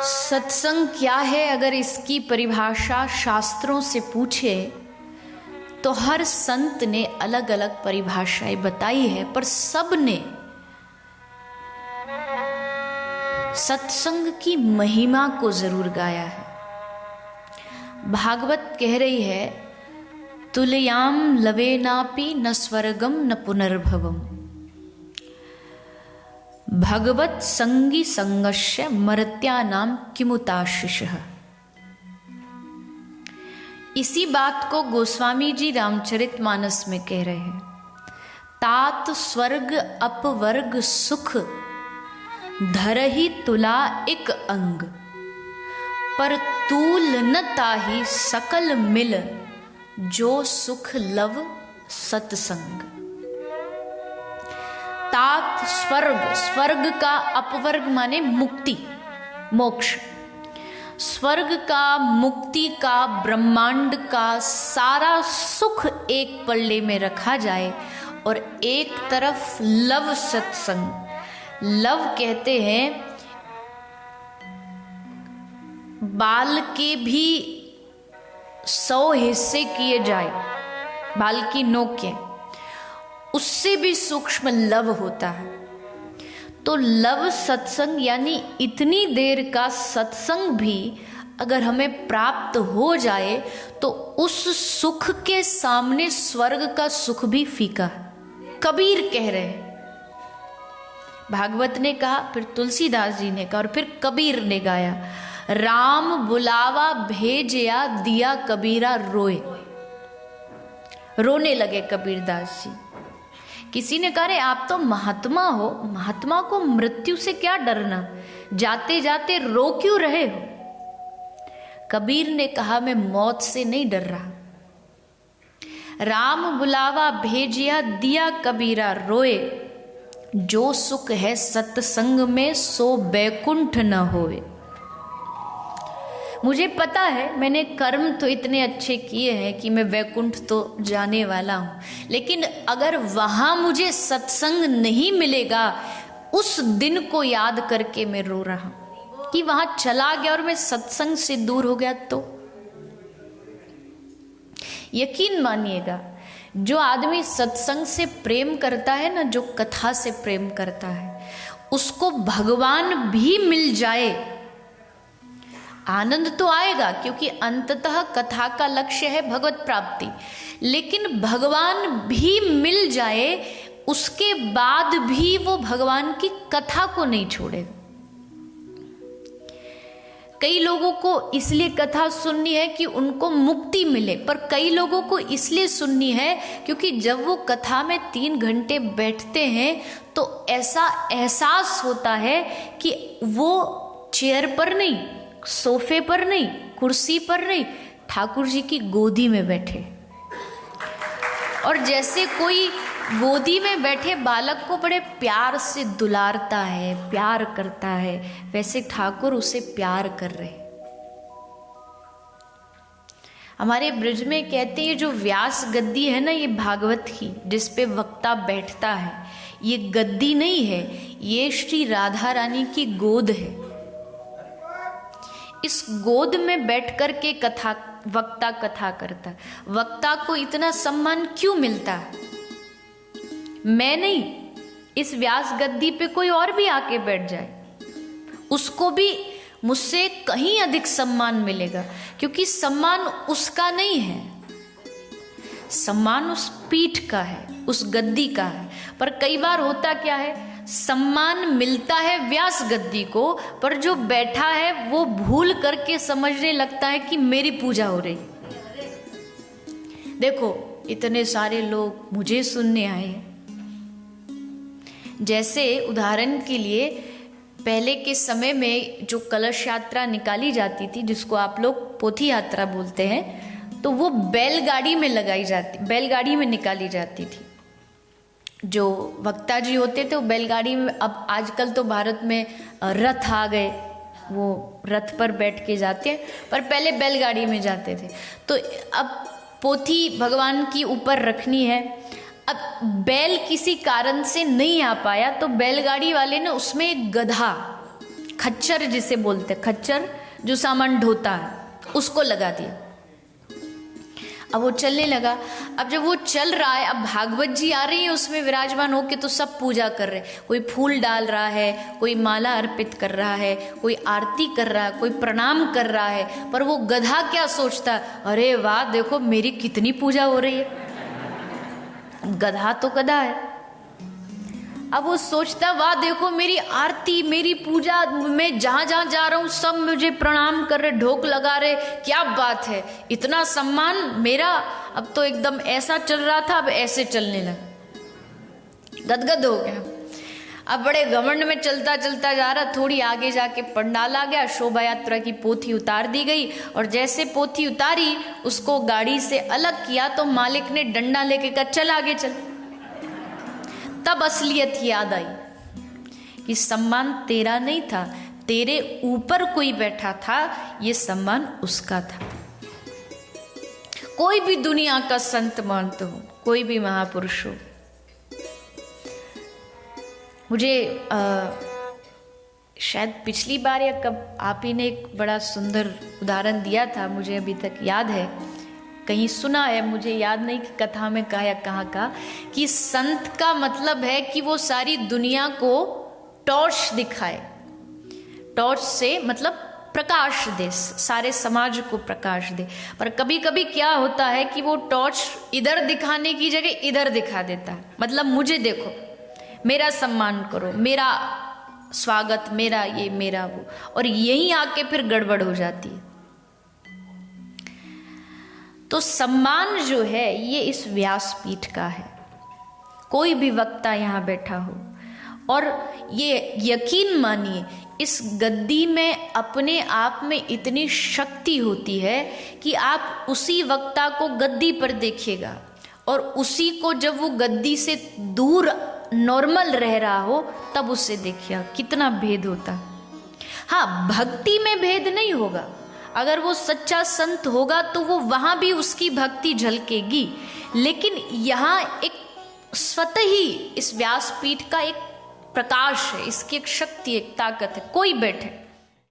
सत्संग क्या है, अगर इसकी परिभाषा शास्त्रों से पूछे तो हर संत ने अलग अलग परिभाषाएं बताई है, पर सब ने सत्संग की महिमा को जरूर गाया है। भागवत कह रही है, तुलयाम लवेनापि न स्वर्गम न पुनर्भवम, भगवत संगी संगस्य मर्त्यानाम किमुताशिषः। इसी बात को गोस्वामी जी रामचरितमानस में कह रहे हैं, तात स्वर्ग अपवर्ग सुख धरहि तुला एक अंग, पर तूल न ताहि सकल मिल, जो सुख लव सत्संग। तात स्वर्ग, स्वर्ग का अपवर्ग माने मुक्ति मोक्ष, स्वर्ग का, मुक्ति का, ब्रह्मांड का सारा सुख एक पल्ले में रखा जाए और एक तरफ लव सत्संग। लव कहते हैं बाल के भी 100 हिस्से किए जाए, बाल की नोकें, उससे भी सूक्ष्म लव होता है। तो लव सत्संग यानी इतनी देर का सत्संग भी अगर हमें प्राप्त हो जाए तो उस सुख के सामने स्वर्ग का सुख भी फीका है। कबीर कह रहे हैं, भागवत ने कहा, फिर तुलसीदास जी ने कहा और फिर कबीर ने गाया, राम बुलावा भेजया दिया कबीरा रोए। रोने लगे कबीरदास जी। किसी ने कहा, रे आप तो महात्मा हो, महात्मा को मृत्यु से क्या डरना, जाते जाते रो क्यों रहे हो? कबीर ने कहा, मैं मौत से नहीं डर रहा। राम बुलावा भेजिया दिया कबीरा रोए, जो सुख है सत्संग में सो बैकुंठ न होए। मुझे पता है मैंने कर्म तो इतने अच्छे किए हैं कि मैं वैकुंठ तो जाने वाला हूँ, लेकिन अगर वहाँ मुझे सत्संग नहीं मिलेगा, उस दिन को याद करके मैं रो रहा हूँ कि वहाँ चला गया और मैं सत्संग से दूर हो गया। तो यकीन मानिएगा, जो आदमी सत्संग से प्रेम करता है ना, जो कथा से प्रेम करता है, उसको भगवान भी मिल जाए आनंद तो आएगा, क्योंकि अंततः कथा का लक्ष्य है भगवत प्राप्ति। लेकिन भगवान भी मिल जाए, उसके बाद भी वो भगवान की कथा को नहीं छोड़ेगा। कई लोगों को इसलिए कथा सुननी है कि उनको मुक्ति मिले, पर कई लोगों को इसलिए सुननी है क्योंकि जब वो कथा में 3 घंटे बैठते हैं तो ऐसा एहसास होता है कि वो चेयर पर नहीं, सोफे पर नहीं, कुर्सी पर नहीं, ठाकुर जी की गोदी में बैठे। और जैसे कोई गोदी में बैठे बालक को बड़े प्यार से दुलारता है, प्यार करता है, वैसे ठाकुर उसे प्यार कर रहे। हमारे ब्रज में कहते हैं, ये जो व्यास गद्दी है ना, ये भागवत की जिस पे वक्ता बैठता है, ये गद्दी नहीं है, ये श्री राधा रानी की गोद है। इस गोद में बैठ कर के वक्ता कथा करता है। वक्ता को इतना सम्मान क्यों मिलता है? मैं नहीं, इस व्यास गद्दी पे कोई और भी आके बैठ जाए, उसको भी मुझसे कहीं अधिक सम्मान मिलेगा, क्योंकि सम्मान उसका नहीं है, सम्मान उस पीठ का है, उस गद्दी का है। पर कई बार होता क्या है, सम्मान मिलता है व्यास गद्दी को, पर जो बैठा है वो भूल करके समझने लगता है कि मेरी पूजा हो रही। देखो, इतने सारे लोग मुझे सुनने आए हैं। जैसे उदाहरण के लिए, पहले के समय में जो कलश यात्रा निकाली जाती थी, जिसको आप लोग पोथी यात्रा बोलते हैं, तो वो बैलगाड़ी में बैलगाड़ी में निकाली जाती थी। जो वक्ता जी होते थे वो बैलगाड़ी में, अब आजकल तो भारत में रथ आ गए, वो रथ पर बैठ के जाते हैं, पर पहले बैलगाड़ी में जाते थे। तो अब पोथी भगवान की ऊपर रखनी है, अब बैल किसी कारण से नहीं आ पाया, तो बैलगाड़ी वाले ने उसमें एक गधा खच्चर जिसे बोलते हैं, खच्चर जो सामान ढोता है, उसको लगा दिया। अब वो चलने लगा। अब जब वो चल रहा है, अब भागवत जी आ रही है उसमें विराजमान होके, तो सब पूजा कर रहे हैं। कोई फूल डाल रहा है, कोई माला अर्पित कर रहा है, कोई आरती कर रहा है, कोई प्रणाम कर रहा है। पर वो गधा क्या सोचता, अरे वाह देखो मेरी कितनी पूजा हो रही है। गधा तो गधा है। अब वो सोचता, वाह देखो मेरी आरती, मेरी पूजा, मैं जहां जहां जा रहा हूं सब मुझे प्रणाम कर रहे, ढोक लगा रहे, क्या बात है, इतना सम्मान मेरा। अब तो एकदम ऐसा चल रहा था, अब ऐसे चलने लगा, गदगद हो गया। अब बड़े घमंड में चलता चलता जा रहा। थोड़ी आगे जाके पंडाल आ गया, शोभा यात्रा की पोथी उतार दी गई, और जैसे पोथी उतारी उसको गाड़ी से अलग किया तो मालिक ने डंडा लेके कहा, चल आगे चल। तब असलियत याद आई कि सम्मान तेरा नहीं था, तेरे ऊपर कोई बैठा था, ये सम्मान उसका था। कोई भी दुनिया का संत मानते हो, कोई भी महापुरुष हो, मुझे शायद पिछली बार या कब आप ही ने एक बड़ा सुंदर उदाहरण दिया था, मुझे अभी तक याद है, कहीं सुना है, मुझे याद नहीं कि कथा में कहा या कहाँ का, कि संत का मतलब है कि वो सारी दुनिया को टॉर्च दिखाए। टॉर्च से मतलब प्रकाश दे, सारे समाज को प्रकाश दे। पर कभी कभी क्या होता है कि वो टॉर्च इधर दिखाने की जगह इधर दिखा देता है। मतलब मुझे देखो, मेरा सम्मान करो, मेरा स्वागत, मेरा ये, मेरा वो, और यहीं आके फिर गड़बड़ हो जाती है। तो सम्मान जो है ये इस व्यासपीठ का है। कोई भी वक्ता यहाँ बैठा हो, और ये यकीन मानिए इस गद्दी में अपने आप में इतनी शक्ति होती है कि आप उसी वक्ता को गद्दी पर देखिएगा, और उसी को जब वो गद्दी से दूर नॉर्मल रह रहा हो तब उससे देखिए कितना भेद होता है। हाँ, भक्ति में भेद नहीं होगा। अगर वो सच्चा संत होगा तो वो वहां भी उसकी भक्ति झलकेगी, लेकिन यहाँ एक स्वतः ही इस व्यासपीठ का एक प्रकाश है, इसकी एक शक्ति, एक ताकत है। कोई बैठे,